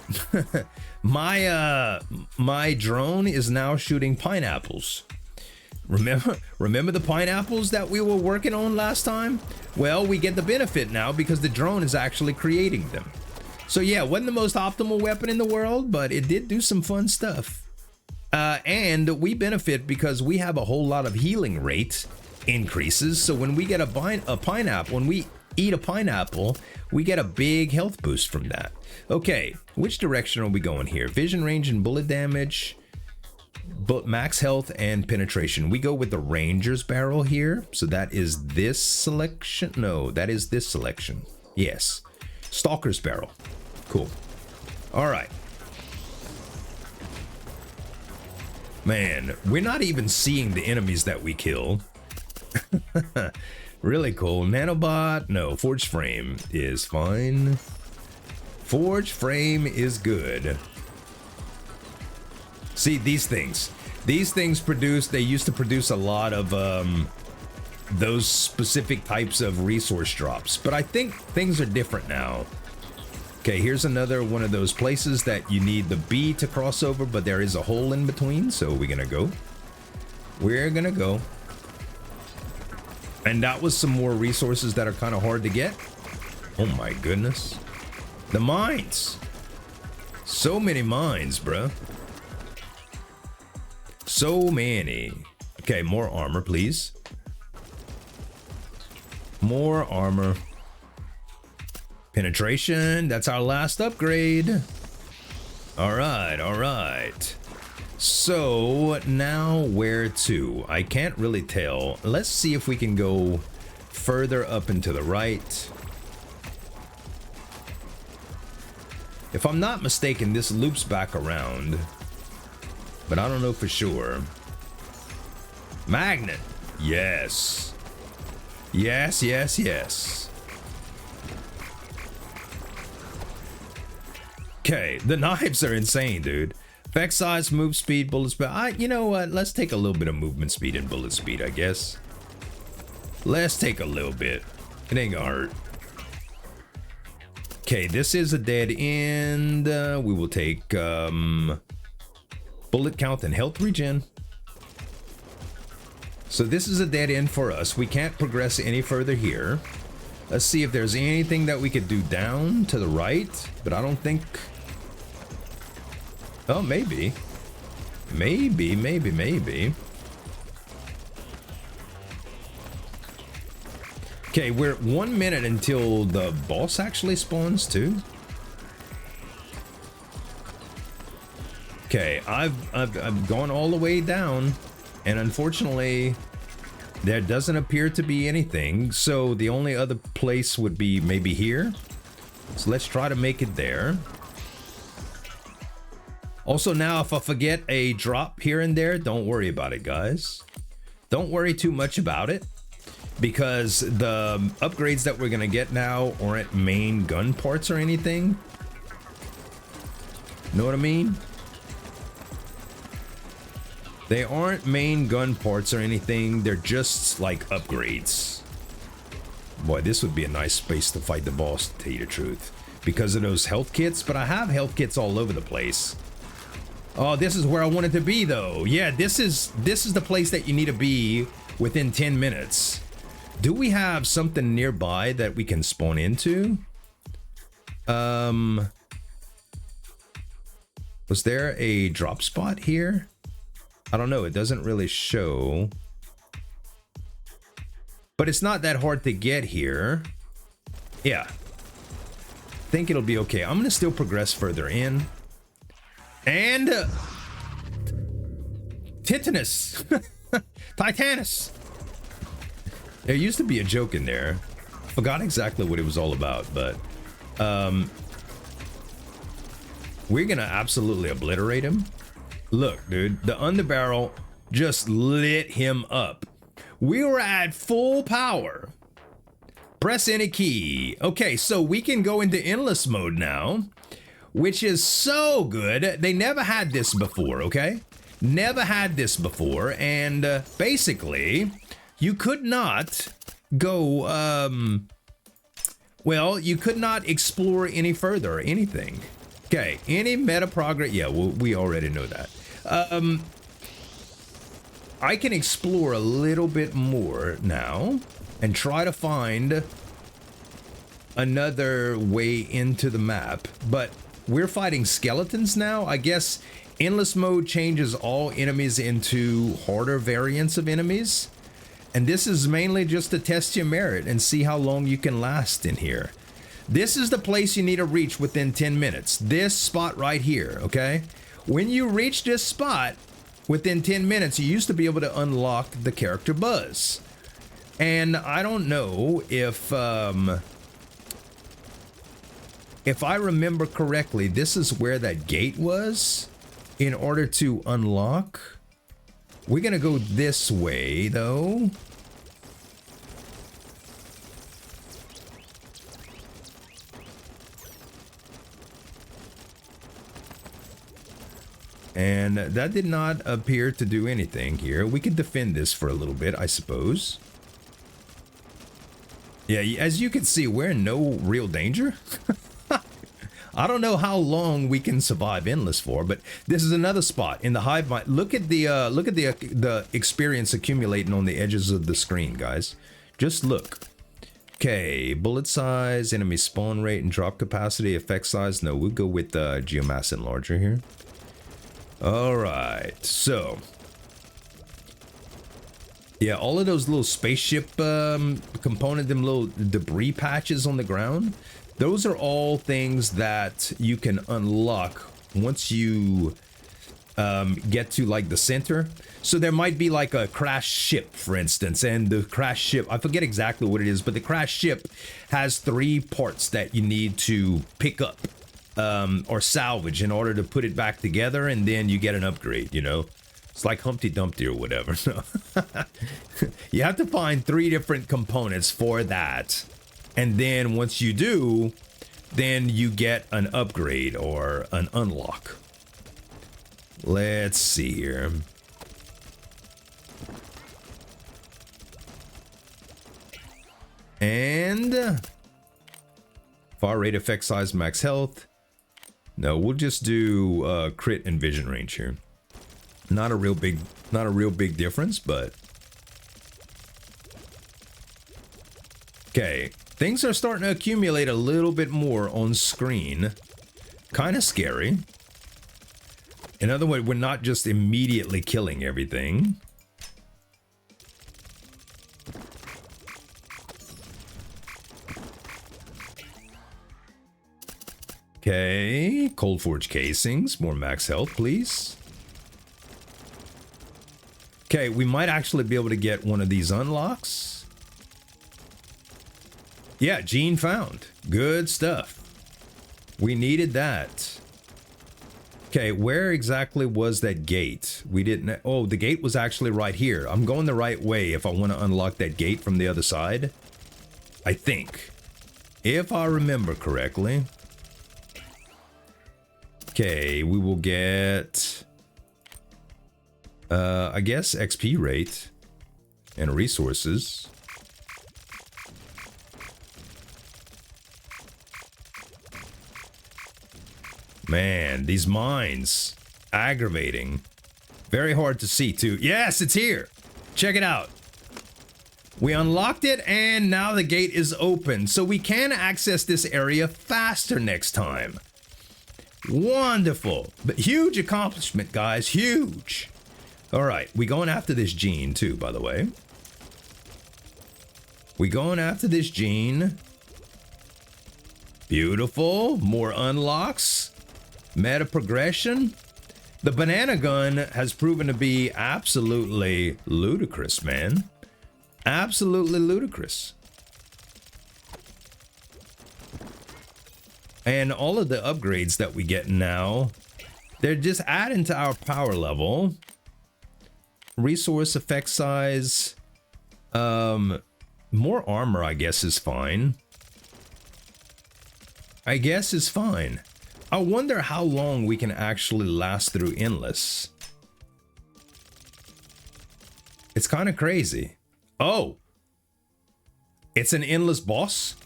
My drone is now shooting pineapples. Remember the pineapples that we were working on last time? Well, we get the benefit now because the drone is actually creating them. So yeah, it wasn't the most optimal weapon in the world, but it did do some fun stuff. And we benefit because we have a whole lot of healing rate increases. So when we get a pineapple, when we eat a pineapple, we get a big health boost from that. Okay, which direction are we going here? Vision range and bullet damage, but max health and penetration. We go with the ranger's barrel here. So that is this selection. No, that is this selection. Yes, stalker's barrel. Cool. All right. Man, we're not even seeing the enemies that we kill. Really cool. Nanobot. No, forged frame is fine. Forged frame is good. See, these things produce, they used to produce a lot of those specific types of resource drops, but I think things are different now. Okay, here's another one of those places that you need the B to cross over, but there is a hole in between, so we're gonna go. And that was some more resources that are kind of hard to get. Oh my goodness. The mines. So many mines, bro. So many. Okay, more armor, please. More armor. Penetration, that's our last upgrade. All right, all right. So now where to? I can't really tell. Let's see if we can go further up and to the right. If I'm not mistaken, this loops back around, but I don't know for sure. Magnet. Yes. Yes, yes, yes. Okay, the knives are insane, dude. Effect size, move speed, bullet speed. You know what? Let's take a little bit of movement speed and bullet speed, I guess. Let's take a little bit. It ain't gonna hurt. Okay, this is a dead end. We will take bullet count and health regen. So this is a dead end for us. We can't progress any further here. Let's see if there's anything that we could do down to the right, but I don't think... Oh, maybe. Maybe. Okay, we're 1 minute until the boss actually spawns too. Okay, I've gone all the way down, and unfortunately, there doesn't appear to be anything. So the only other place would be maybe here. So let's try to make it there. Also, now if I forget a drop here and there, don't worry about it, guys. Don't worry too much about it, because the upgrades that we're gonna get now aren't main gun parts or anything. Know what I mean? They aren't main gun parts or anything. They're just like upgrades. Boy, this would be a nice space to fight the boss, to tell you the truth, because of those health kits. But I have health kits all over the place. Oh, this is where I wanted to be, though. Yeah, this is the place that you need to be within 10 minutes. Do we have something nearby that we can spawn into? Was there a drop spot here? I don't know. It doesn't really show. But it's not that hard to get here. Yeah. I think it'll be okay. I'm going to still progress further in. And Titanus. Titanus. There used to be a joke in there. Forgot exactly what it was all about, but we're gonna absolutely obliterate him. Look, dude, the underbarrel just lit him up. We were at full power. Press any key. Okay, so we can go into endless mode now, which is so good. They never had this before, okay? Never had this before, and basically, you could not go, well, you could not explore any further or anything. Okay, any meta progress, yeah, well, we already know that. I can explore a little bit more now and try to find another way into the map, but we're fighting skeletons now. I guess endless mode changes all enemies into harder variants of enemies, and this is mainly just to test your merit and see how long you can last in here. This is the place you need to reach within 10 minutes. This spot right here, okay? When you reach this spot within 10 minutes, you used to be able to unlock the character Buzz. And I don't know if I remember correctly, this is where that gate was in order to unlock. We're gonna go this way though. And that did not appear to do anything here. We could defend this for a little bit, I suppose. Yeah, as you can see, we're in no real danger. I don't know how long we can survive endless for, but this is another spot in the hive mind. Look at the experience accumulating on the edges of the screen, guys. Just look. Okay, bullet size, enemy spawn rate, and drop capacity, effect size. No, we'll go with geomass enlarger here. All right, so yeah, all of those little spaceship component, them little debris patches on the ground, those are all things that you can unlock once you get to like the center. So there might be like a crashed ship, for instance, and the crashed ship, I forget exactly what it is, but the crashed ship has 3 parts that you need to pick up or salvage in order to put it back together, and then you get an upgrade, you know? It's like Humpty Dumpty or whatever. So you have to find 3 different components for that. And then once you do, then you get an upgrade or an unlock. Let's see here. And far rate, effect size, max health. No, we'll just do crit and vision range here. Not a real big difference, but okay. Things are starting to accumulate a little bit more on screen. Kind of scary. In other words, we're not just immediately killing everything. Okay, cold forge casings, more max health, please. Okay, we might actually be able to get one of these unlocks. Yeah, gene found. Good stuff. We needed that. Okay, where exactly was that gate? We didn't... Oh, the gate was actually right here. I'm going the right way if I want to unlock that gate from the other side. I think. If I remember correctly. Okay, we will get... I guess XP rate and resources. Man, these mines, aggravating. Very hard to see too. Yes, it's here. Check it out. We unlocked it and now the gate is open. So we can access this area faster next time. Wonderful. But huge accomplishment, guys. Huge. All right, we going after this gene too, by the way. We going after this gene. Beautiful. More unlocks. Meta progression. The banana gun has proven to be absolutely ludicrous, man. Absolutely ludicrous. And all of the upgrades that we get now, they're just adding to our power level. Resource effect size. More armor, I guess, is fine. I guess is fine. I wonder how long we can actually last through endless. It's kind of crazy. Oh, it's an endless boss?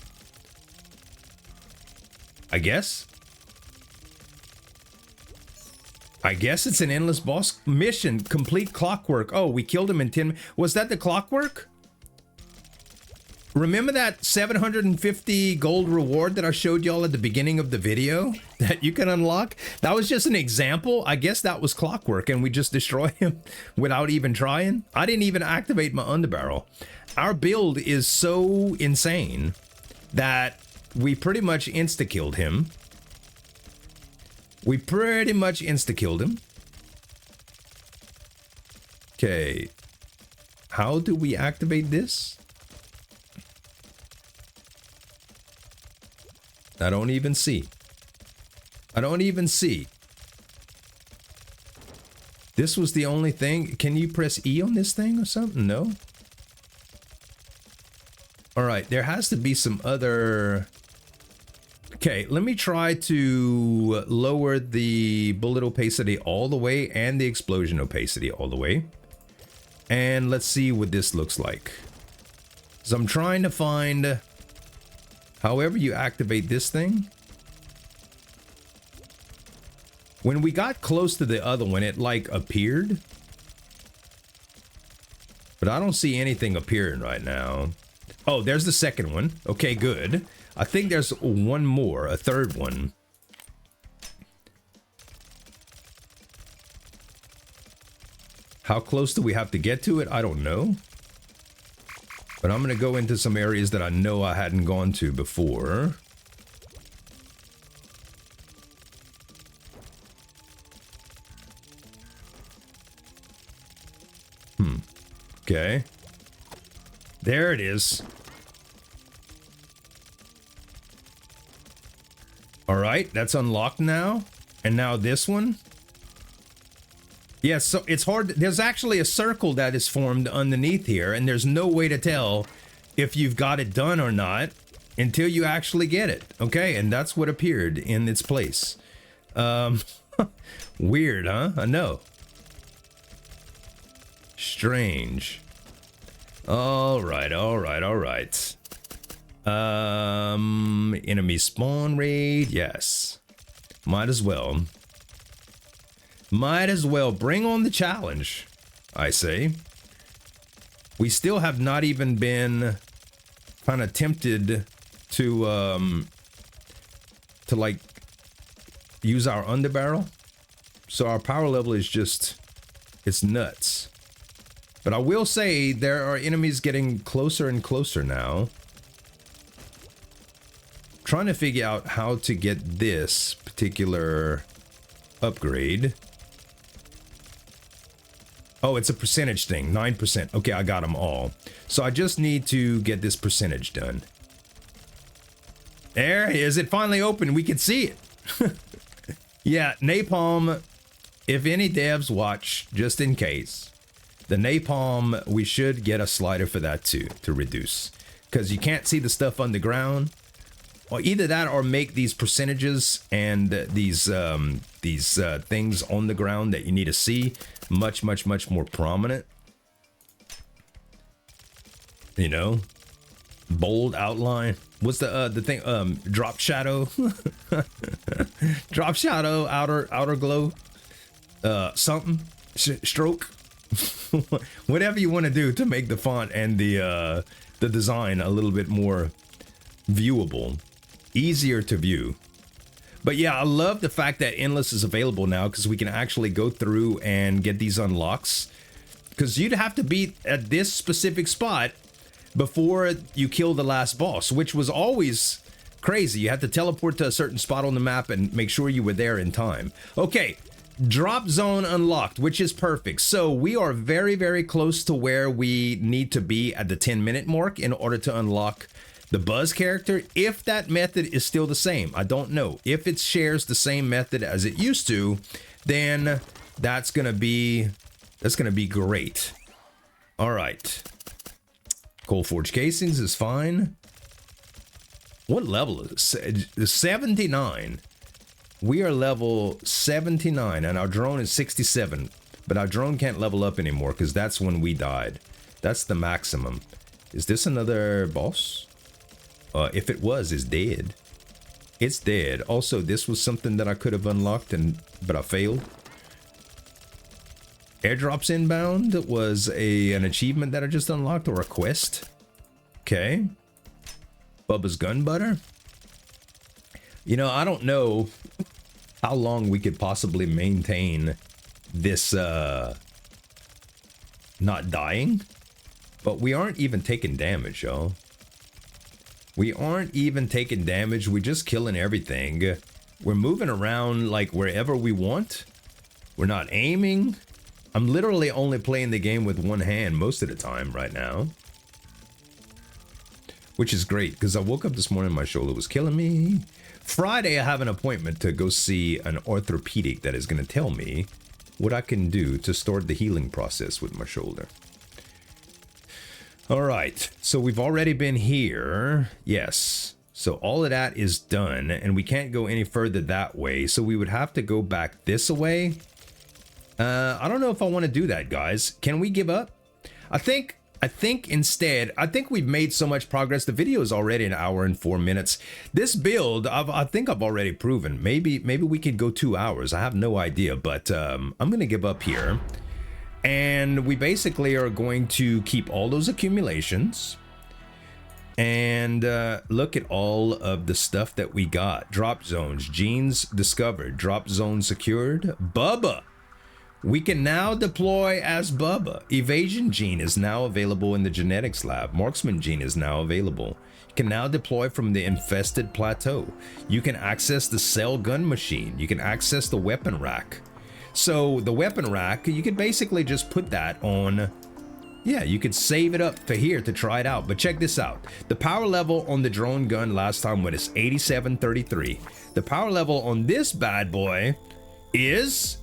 I guess. I guess it's an endless boss mission. Complete clockwork. Oh, we killed him in 10. Was that the clockwork? Remember that 750 gold reward that I showed y'all at the beginning of the video that you can unlock? That was just an example. I guess that was clockwork and we just destroyed him without even trying. I didn't even activate my underbarrel. Our build is so insane that we pretty much insta-killed him. We pretty much insta-killed him. Okay. How do we activate this? I don't even see. I don't even see. This was the only thing. Can you press E on this thing or something? No. All right. There has to be some other... Okay, let me try to lower the bullet opacity all the way and the explosion opacity all the way. And let's see what this looks like. So I'm trying to find... However you activate this thing. When we got close to the other one, it like appeared. But I don't see anything appearing right now. Oh, there's the second one. Okay, good. I think there's one more, a third one. How close do we have to get to it? I don't know. But I'm going to go into some areas that I know I hadn't gone to before. Okay. There it is. All right, that's unlocked now. And now this one. Yes, so it's hard. There's actually a circle that is formed underneath here, and there's no way to tell if you've got it done or not until you actually get it. Okay, and that's what appeared in its place. Weird, huh? I know. Strange. All right. Enemy spawn raid. Yes. Might as well. Might as well bring on the challenge, I say. We still have not even been kind of tempted to like use our underbarrel. So our power level is just, it's nuts. But I will say there are enemies getting closer and closer now. Trying to figure out how to get this particular upgrade. Oh, it's a percentage thing, 9%. Okay, I got them all. So I just need to get this percentage done. There it is. It finally opened. We can see it. Yeah, napalm. If any devs watch, just in case, the napalm, we should get a slider for that too, to reduce. Because you can't see the stuff underground. Or either that or make these percentages and these things on the ground that you need to see much more prominent. You know, bold outline. What's the thing? Drop shadow. Drop shadow, outer glow. Something. Stroke. Whatever you want to do to make the font and the design a little bit more viewable. Easier to view. But yeah, I love the fact that Endless is available now because we can actually go through and get these unlocks. Because you'd have to be at this specific spot before you kill the last boss, which was always crazy. You had to teleport to a certain spot on the map and make sure you were there in time. Okay, drop zone unlocked, which is perfect. So we are very close to where we need to be at the 10-minute mark in order to unlock the Buzz character, if that method is still the same. I don't know. If it shares the same method as it used to, then that's gonna be great. All right. Coal Forge casings is fine. What level is it? 79. We are level 79 and our drone is 67. But our drone can't level up anymore because that's when we died. That's the maximum. Is this another boss? If it was, it's dead. It's dead. Also, this was something that I could have unlocked, but I failed. Airdrops inbound was an achievement that I just unlocked, or a quest. Okay. Bubba's gun butter. You know, I don't know how long we could possibly maintain this not dying, but we aren't even taking damage, y'all. We aren't even taking damage. We're just killing everything. We're moving around like wherever we want. We're not aiming. I'm literally only playing the game with one hand most of the time right now. Which is great because I woke up this morning, my shoulder was killing me. Friday, I have an appointment to go see an orthopedic that is going to tell me what I can do to start the healing process with my shoulder. All right, so we've already been here. Yes, so all of that is done, and we can't go any further that way, so we would have to go back this way. I don't know if I want to do that, guys. Can we give up? I think instead, I think we've made so much progress. The video is already an hour and 4 minutes. This build, I think I've already proven. Maybe we could go 2 hours. I have no idea, but I'm going to give up here. And we basically are going to keep all those accumulations. And look at all of the stuff that we got. Drop zones, genes discovered, drop zone secured. Bubba. We can now deploy as Bubba. Evasion gene is now available in the genetics lab. Marksman gene is now available. You can now deploy from the infested plateau. You can access the cell gun machine. You can access the weapon rack. So the weapon rack, you could basically just put that on. Yeah, you could save it up for here to try it out. But check this out. The power level on the drone gun last time was 8733. The power level on this bad boy is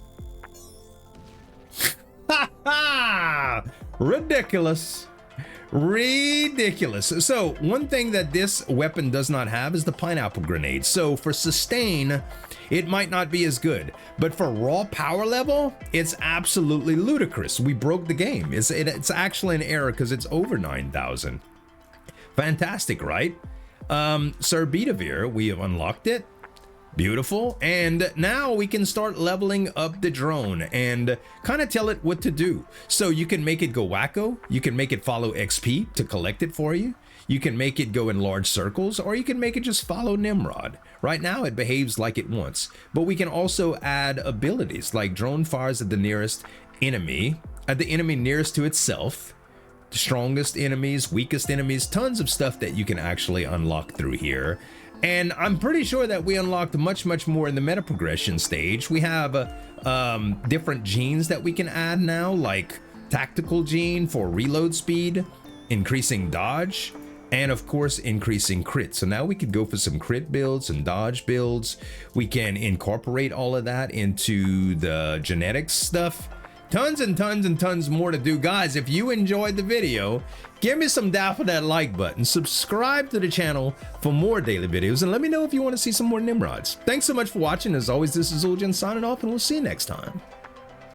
ridiculous. Ridiculous. So one thing that this weapon does not have is the pineapple grenade. So for sustain, it might not be as good, but for raw power level, it's absolutely ludicrous. We broke the game. It's actually an error because it's over 9,000. Fantastic, right? Sir Bedivere, we have unlocked it. Beautiful. And now we can start leveling up the drone and kind of tell it what to do. So you can make it go wacko. You can make it follow XP to collect it for you. You can make it go in large circles, or you can make it just follow Nimrod. Right now it behaves like it wants, but we can also add abilities like drone fires at the nearest enemy, at the enemy nearest to itself, the strongest enemies, weakest enemies, tons of stuff that you can actually unlock through here. And I'm pretty sure that we unlocked much more in the meta progression stage. We have different genes that we can add now, like tactical gene for reload speed, increasing dodge, and of course increasing crit. So now we could go for some crit builds and dodge builds. We can incorporate all of that into the genetics stuff. Tons and tons and tons more to do. Guys, if you enjoyed the video, give me some dap for that like button, subscribe to the channel for more daily videos, and let me know if you want to see some more Nimrods. Thanks so much for watching. As always, this is Uljan signing off, and we'll see you next time.